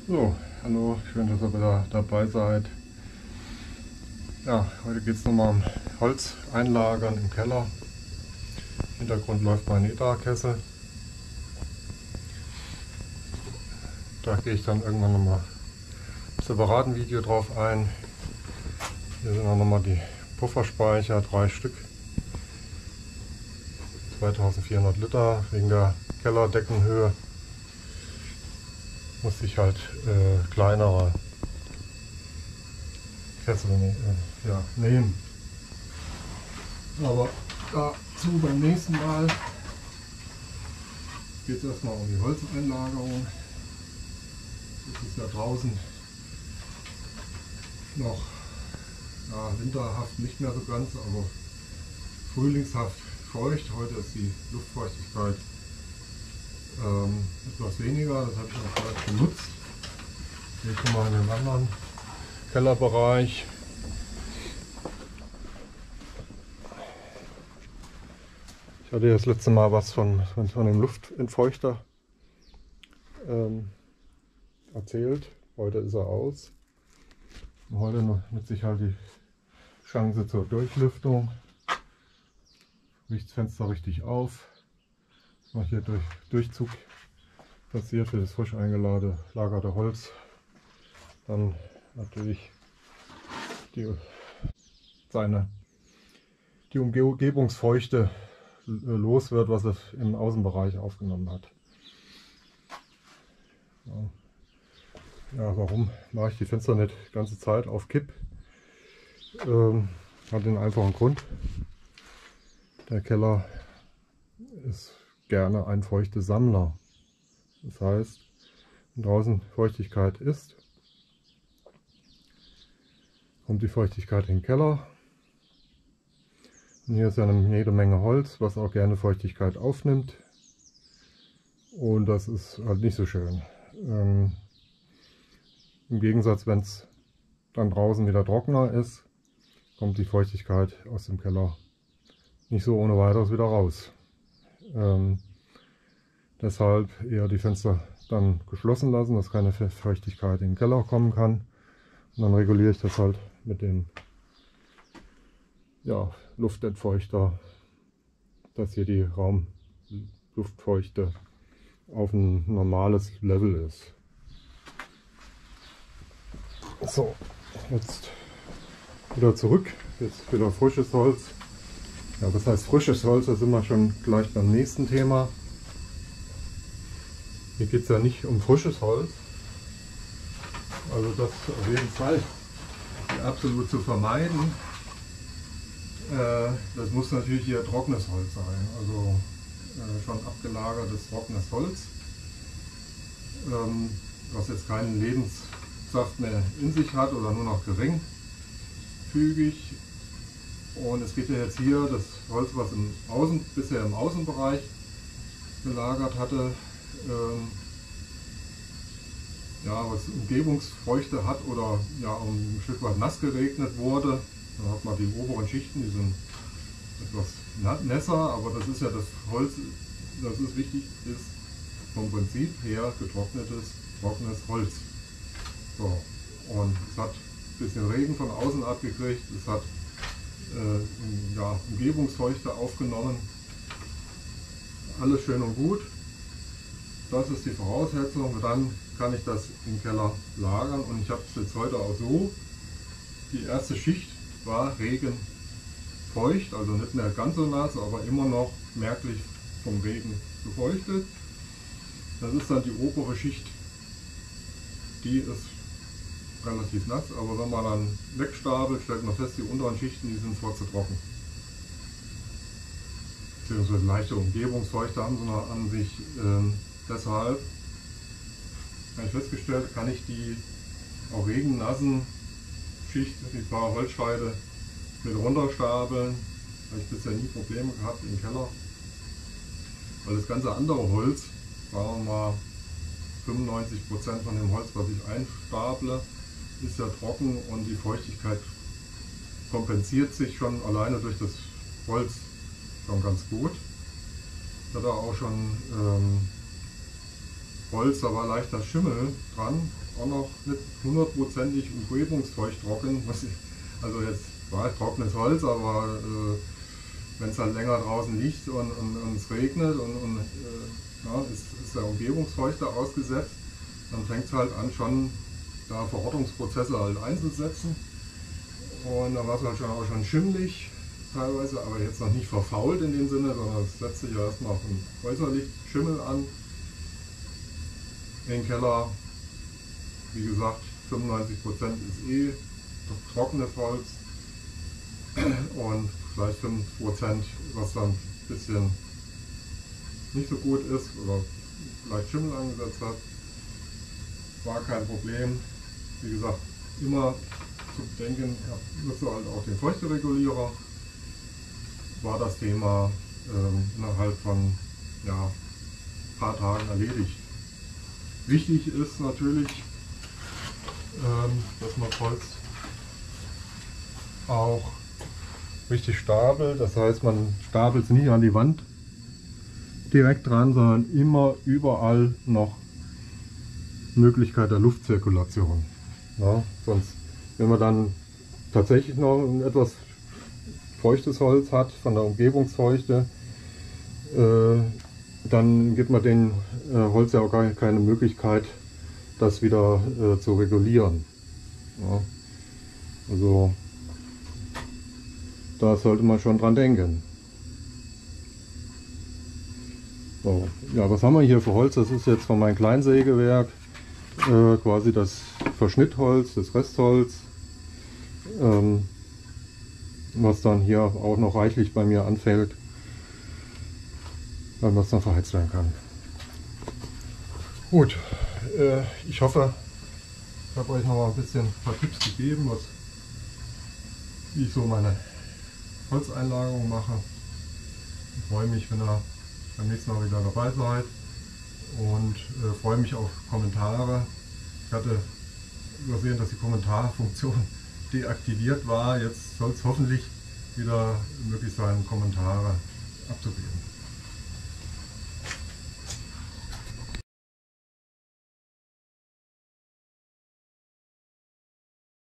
So, hallo, schön, dass ihr wieder dabei seid. Ja, heute geht es nochmal um Holz einlagern im Keller. Im Hintergrund läuft mein ETA-Kessel. Da gehe ich dann irgendwann nochmal im separaten Video drauf ein. Hier sind auch nochmal die Pufferspeicher, 3 Stück. 2400 Liter, wegen der Kellerdeckenhöhe musste ich halt kleinere Kessel nehmen. Aber dazu beim nächsten Mal geht es erstmal um die Holzeinlagerung. Es ist ja draußen noch winterhaft nicht mehr so ganz, aber frühlingshaft feucht. Heute ist die Luftfeuchtigkeit etwas weniger, das habe ich auch gleich genutzt. Hier schon mal in den anderen Kellerbereich. Ich hatte das letzte Mal was von dem Luftentfeuchter erzählt. Heute ist er aus. Und heute nutze ich halt die Chance zur Durchlüftung. Lichtfenster richtig auf. Das mache hier durch Durchzug passiert für das frisch eingelagerte Holz. Dann natürlich die Umgebungsfeuchte los wird, was es im Außenbereich aufgenommen hat. Ja, warum mache ich die Fenster nicht die ganze Zeit auf Kipp? Hat den einfachen Grund. Der Keller ist gerne ein Feuchtesammler. Das heißt, wenn draußen Feuchtigkeit ist, kommt die Feuchtigkeit in den Keller. Und hier ist ja jede Menge Holz, was auch gerne Feuchtigkeit aufnimmt. Und das ist halt nicht so schön. Im Gegensatz, wenn es dann draußen wieder trockener ist, kommt die Feuchtigkeit aus dem Keller nicht so ohne weiteres wieder raus. Deshalb eher die Fenster dann geschlossen lassen, dass keine Feuchtigkeit in den Keller kommen kann. Und dann reguliere ich das halt mit dem Luftentfeuchter, dass hier die Raumluftfeuchte auf ein normales Level ist. So, jetzt wieder zurück. Jetzt wieder frisches Holz. Ja, was heißt frisches Holz? Da sind wir schon gleich beim nächsten Thema. Hier geht es ja nicht um frisches Holz. Also das auf jeden Fall absolut zu vermeiden. Das muss natürlich hier trockenes Holz sein. Also schon abgelagertes trockenes Holz, was jetzt keinen Lebenssaft mehr in sich hat oder nur noch geringfügig. Und es geht ja jetzt hier das Holz, was bisher im Außenbereich gelagert hatte, was Umgebungsfeuchte hat oder ein Stück weit nass geregnet wurde. Dann hat man die oberen Schichten, die sind etwas nässer, aber das ist ja das Holz, das ist wichtig, ist vom Prinzip her getrocknetes, trockenes Holz. So, und es hat ein bisschen Regen von außen abgekriegt, es hat Umgebungsfeuchte aufgenommen. Alles schön und gut. Das ist die Voraussetzung. Dann kann ich das im Keller lagern und ich habe es jetzt heute auch so. Die erste Schicht war regenfeucht, also nicht mehr ganz so nass, aber immer noch merklich vom Regen befeuchtet. Das ist dann die obere Schicht, die ist relativ nass, aber wenn man dann wegstapelt, stellt man fest, die unteren Schichten, die sind vorzutrocken. Beziehungsweise leichte Umgebungsfeuchte haben sie noch an sich. Deshalb habe ich festgestellt, kann ich die auch regennassen Schicht, die paar Holzscheide mit runterstapeln. Habe ich bisher nie Probleme gehabt im Keller. Weil das ganze andere Holz, sagen wir mal 95% von dem Holz, was ich einstaple, ist ja trocken und die Feuchtigkeit kompensiert sich schon alleine durch das Holz schon ganz gut. Ich hatte auch schon Holz, da war leichter Schimmel dran, auch noch nicht hundertprozentig umgebungsfeucht trocken. Also jetzt war trockenes Holz, aber wenn es halt länger draußen liegt und es regnet und ja, ist der Umgebungsfeuchte ausgesetzt, dann fängt es halt an, schon da Verortungsprozesse halt einzusetzen. Und da war es halt auch schon schimmelig teilweise, aber jetzt noch nicht verfault in dem Sinne, sondern es setzt sich ja erstmal von äußerlich Schimmel an. Den Keller, wie gesagt, 95% ist eh trockenes Holz und vielleicht 5%, was dann ein bisschen nicht so gut ist oder vielleicht Schimmel angesetzt hat. War kein Problem. Wie gesagt, immer zu bedenken, ich nutze halt auch den Feuchteregulierer. War das Thema innerhalb von ein paar Tagen erledigt. Wichtig ist natürlich, dass man Holz auch richtig stapelt. Das heißt, man stapelt es nicht an die Wand direkt dran, sondern immer überall noch Möglichkeit der Luftzirkulation. Ja, sonst, wenn man dann tatsächlich noch ein etwas feuchtes Holz hat, von der Umgebungsfeuchte, dann gibt man dem Holz ja auch gar keine Möglichkeit, das wieder zu regulieren. Ja, also da sollte man schon dran denken. So, ja, was haben wir hier für Holz? Das ist jetzt von meinem Kleinsägewerk quasi das Verschnittholz, das Restholz, was dann hier auch noch reichlich bei mir anfällt, weil man es dann verheizt werden kann. Gut, ich hoffe, ich habe euch noch mal ein paar Tipps gegeben, wie ich so meine Holzeinlagerung mache. Ich freue mich, wenn ihr beim nächsten Mal wieder dabei seid und freue mich auf Kommentare. Ich hatte übersehen, dass die Kommentarfunktion deaktiviert war. Jetzt soll es hoffentlich wieder möglich sein, Kommentare abzugeben.